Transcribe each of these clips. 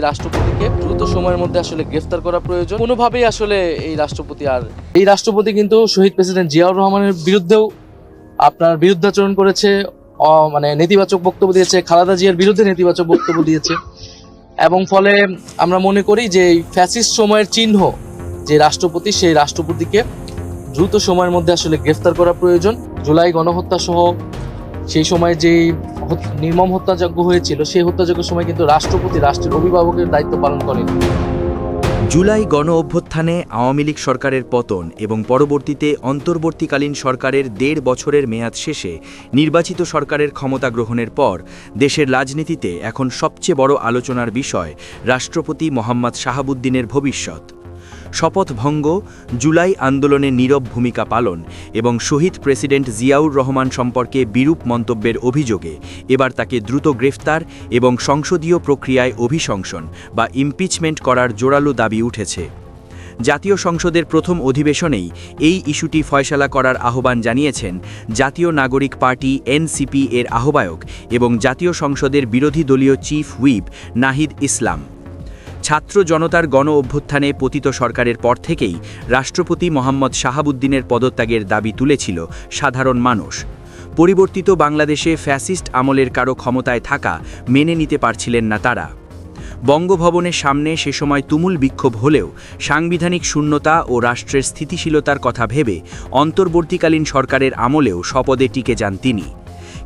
রাষ্ট্রপতিকে দ্রুত সময়ের মধ্যে আসলে গ্রেফতার করা প্রয়োজন। কোনোভাবেই আসলে এই রাষ্ট্রপতি কিন্তু শহীদ প্রেসিডেন্ট জিয়াউর রহমানের বিরুদ্ধেও আপনার বিরুদ্ধাচরণ করেছে, মানে নেতিবাচক বক্তব্য দিয়েছে, খালেদা জিয়ার বিরুদ্ধে নেতিবাচক বক্তব্য দিয়েছে। এবং ফলে আমরা মনে করি যে ফ্যাসিস্ট সময়ের চিহ্ন যে রাষ্ট্রপতি, সেই রাষ্ট্রপতিকে দ্রুত সময়ের মধ্যে আসলে গ্রেফতার করা প্রয়োজন। জুলাই গণহত্যা সহ সেই সময় যে নির্মম হত্যাযজ্ঞ হয়েছিল, সেই হত্যাযজ্ঞের সময় কিন্তু রাষ্ট্রপতি রাষ্ট্রের অভিভাবকের দায়িত্ব পালন করেন। জুলাই গণ অভ্যুত্থানে আওয়ামী লীগ সরকারের পতন এবং পরবর্তীতে অন্তর্বর্তীকালীন সরকারের ১.৫ বছরের মেয়াদ শেষে নির্বাচিত সরকারের ক্ষমতা গ্রহণের পর দেশের রাজনীতিতে এখন সবচেয়ে বড় আলোচনার বিষয় রাষ্ট্রপতি মোহাম্মদ শাহাবুদ্দিনের ভবিষ্যৎ। শপথ ভঙ্গ, জুলাই আন্দোলনে নীরব ভূমিকা পালন এবং শহীদ প্রেসিডেন্ট জিয়াউর রহমান সম্পর্কে বিরূপ মন্তব্যের অভিযোগে এবার তাকে দ্রুত গ্রেফতার এবং সংসদীয় প্রক্রিয়ায় অভিশংসন বা ইমপিচমেন্ট করার জোরালো দাবি উঠেছে। জাতীয় সংসদের প্রথম অধিবেশনেই এই ইস্যুটি ফয়সালা করার আহ্বান জানিয়েছেন জাতীয় নাগরিক পার্টি এনসিপি এর আহ্বায়ক এবং জাতীয় সংসদের বিরোধী দলীয় চিফ হুইপ নাহিদ ইসলাম। ছাত্র জনতার গণ অভ্যুত্থানে পতিত সরকারের পর থেকেই রাষ্ট্রপতি মোহাম্মদ শাহাবুদ্দিনের পদত্যাগের দাবি তুলেছিল সাধারণ মানুষ। পরিবর্তিত বাংলাদেশে ফ্যাসিস্ট আমলের কারো ক্ষমতায় থাকা মেনে নিতে পারছিলেন না তারা। বঙ্গভবনের সামনে সে সময় তুমুল বিক্ষোভ হলেও সাংবিধানিক শূন্যতা ও রাষ্ট্রের স্থিতিশীলতার কথা ভেবে অন্তর্বর্তীকালীন সরকারের আমলেও শপথে টিকে যান তিনি।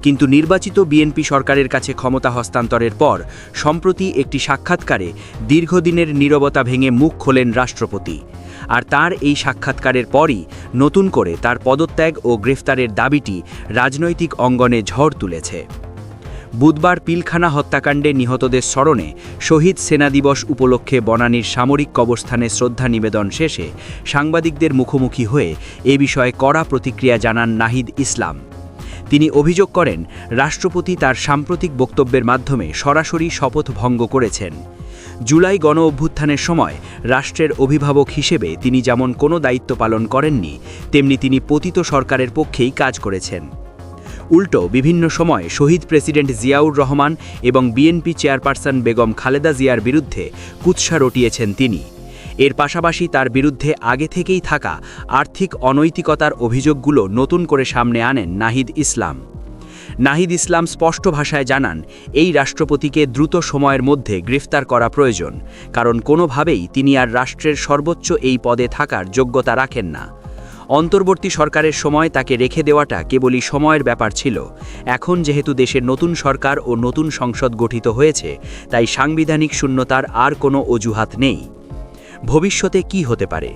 কিন্তু নির্বাচিত বিএনপি সরকারের কাছে ক্ষমতা হস্তান্তরের পর সম্প্রতি একটি সাক্ষাৎকারে দীর্ঘদিনের নীরবতা ভেঙে মুখ খোলেন রাষ্ট্রপতি। আর তার এই সাক্ষাৎকারের পরই নতুন করে তার পদত্যাগ ও গ্রেফতারের দাবিটি রাজনৈতিক অঙ্গনে ঝড় তুলেছে। বুধবার পিলখানা হত্যাকাণ্ডে নিহতদের স্মরণে শহীদ সেনা দিবস উপলক্ষে বনানীর সামরিক কবরস্থানে শ্রদ্ধা নিবেদন শেষে সাংবাদিকদের মুখোমুখি হয়ে এ বিষয়ে কড়া প্রতিক্রিয়া জানান নাহিদ ইসলাম। তিনি অভিযোগ করেন রাষ্ট্রপতি তার সাম্প্রতিক বক্তব্যের মাধ্যমে সরাসরি শপথ ভঙ্গ করেছেন। জুলাই গণ অভ্যুত্থানের সময় রাষ্ট্রের অভিভাবক হিসেবে তিনি যেমন কোনো দায়িত্ব পালন করেননি, তেমনি তিনি পতিত সরকারের পক্ষেই কাজ করেছেন। উল্টো বিভিন্ন সময় শহীদ প্রেসিডেন্ট জিয়াউর রহমান এবং বিএনপি চেয়ারপারসন বেগম খালেদা জিয়ার বিরুদ্ধে কুৎসা রটিয়েছেন তিনি। এর পাশাপাশি তার বিরুদ্ধে আগে থেকেই থাকা আর্থিক অনৈতিকতার অভিযোগগুলো নতুন করে সামনে আনেন নাহিদ ইসলাম। নাহিদ ইসলাম স্পষ্ট ভাষায় জানান এই রাষ্ট্রপতিকে দ্রুত সময়ের মধ্যে গ্রেফতার করা প্রয়োজন, কারণ কোনোভাবেই তিনি আর রাষ্ট্রের সর্বোচ্চ এই পদে থাকার যোগ্যতা রাখেন না। অন্তর্বর্তী সরকারের সময় তাকে রেখে দেওয়াটা কেবলই সময়ের ব্যাপার ছিল। এখন যেহেতু দেশের নতুন সরকার ও নতুন সংসদ গঠিত হয়েছে, তাই সাংবিধানিক শূন্যতার আর কোনো অজুহাত নেই। ভবিষ্যতে কি হতে পারে?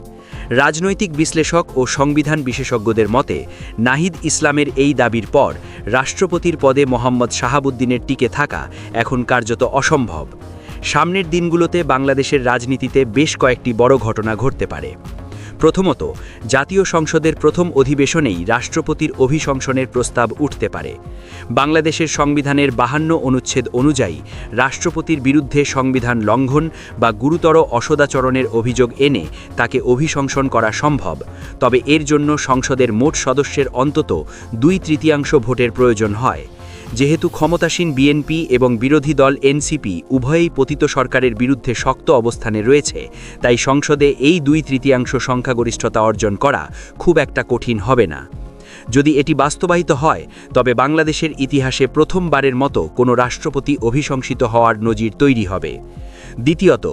রাজনৈতিক বিশ্লেষক ও সংবিধান বিশেষজ্ঞদের মতে নাহিদ ইসলামের এই দাবির পর রাষ্ট্রপতির পদে মোহাম্মদ শাহাবুদ্দিনের টিকে থাকা এখন কার্যত অসম্ভব। সামনের দিনগুলোতে বাংলাদেশের রাজনীতিতে বেশ কয়েকটি বড় ঘটনা ঘটতে পারে। প্রথমত, জাতীয় সংসদের প্রথম অধিবেশনেই রাষ্ট্রপতির অভিশংসনের প্রস্তাব উঠতে পারে। বাংলাদেশের সংবিধানের 52 অনুচ্ছেদ অনুযায়ী রাষ্ট্রপতির বিরুদ্ধে সংবিধান লঙ্ঘন বা গুরুতর অসদাচরণের অভিযোগ এনে তাকে অভিশংসন করা সম্ভব, তবে এর জন্য সংসদের মোট সদস্যের অন্তত 2/3 ভোটের প্রয়োজন হয়। যেহেতু ক্ষমতাসীন বিএনপি এবং বিরোধী দল এনসিপি উভয়েই পতিত সরকারের বিরুদ্ধে শক্ত অবস্থানে রয়েছে, তাই সংসদে এই 2/3 সংখ্যাগরিষ্ঠতা অর্জন করা খুব একটা কঠিন হবে না। যদি এটি বাস্তবায়িত হয়, তবে বাংলাদেশের ইতিহাসে প্রথমবারের মতো কোনো রাষ্ট্রপতি অভিশংসিত হওয়ার নজির তৈরি হবে। দ্বিতীয়ত,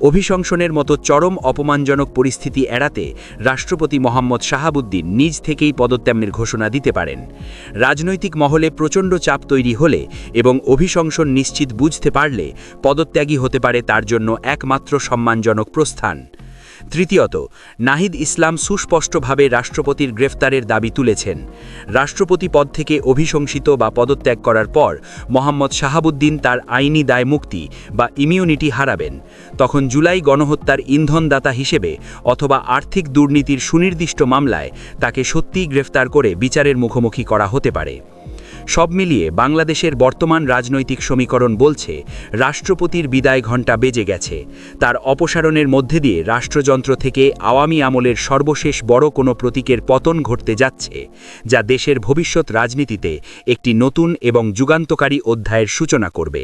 অভিশংসনের মতো চরম অপমানজনক পরিস্থিতি এড়াতে রাষ্ট্রপতি মোহাম্মদ শাহাবুদ্দিন নিজ থেকেই পদত্যাগের ঘোষণা দিতে পারেন। রাজনৈতিক মহলে প্রচণ্ড চাপ তৈরি হলে এবং অভিশংসন নিশ্চিত বুঝতে পারলে পদত্যাগী হতে পারে তার জন্য একমাত্র সম্মানজনক প্রস্থান। তৃতীয়ত, নাহিদ ইসলাম সুস্পষ্টভাবে রাষ্ট্রপতির গ্রেফতারের দাবি তুলেছেন। রাষ্ট্রপতি পদ থেকে অভিশংসিত বা পদত্যাগ করার পর মোহাম্মদ শাহাবুদ্দিন তার আইনি দায় মুক্তি বা ইমিউনিটি হারাবেন। তখন জুলাই গণহত্যার ইন্ধনদাতা হিসেবে অথবা আর্থিক দুর্নীতির সুনির্দিষ্ট মামলায় তাকে সত্যিই গ্রেফতার করে বিচারের মুখোমুখি করা হতে পারে। সব মিলিয়ে বাংলাদেশের বর্তমান রাজনৈতিক সমীকরণ বলছে রাষ্ট্রপতির বিদায় ঘণ্টা বেজে গেছে। তার অপসারণের মধ্যে দিয়ে রাষ্ট্রযন্ত্র থেকে আওয়ামী আমলের সর্বশেষ বড় কোনো প্রতীকের পতন ঘটতে যাচ্ছে, যা দেশের ভবিষ্যৎ রাজনীতিতে একটি নতুন এবং যুগান্তকারী অধ্যায়ের সূচনা করবে।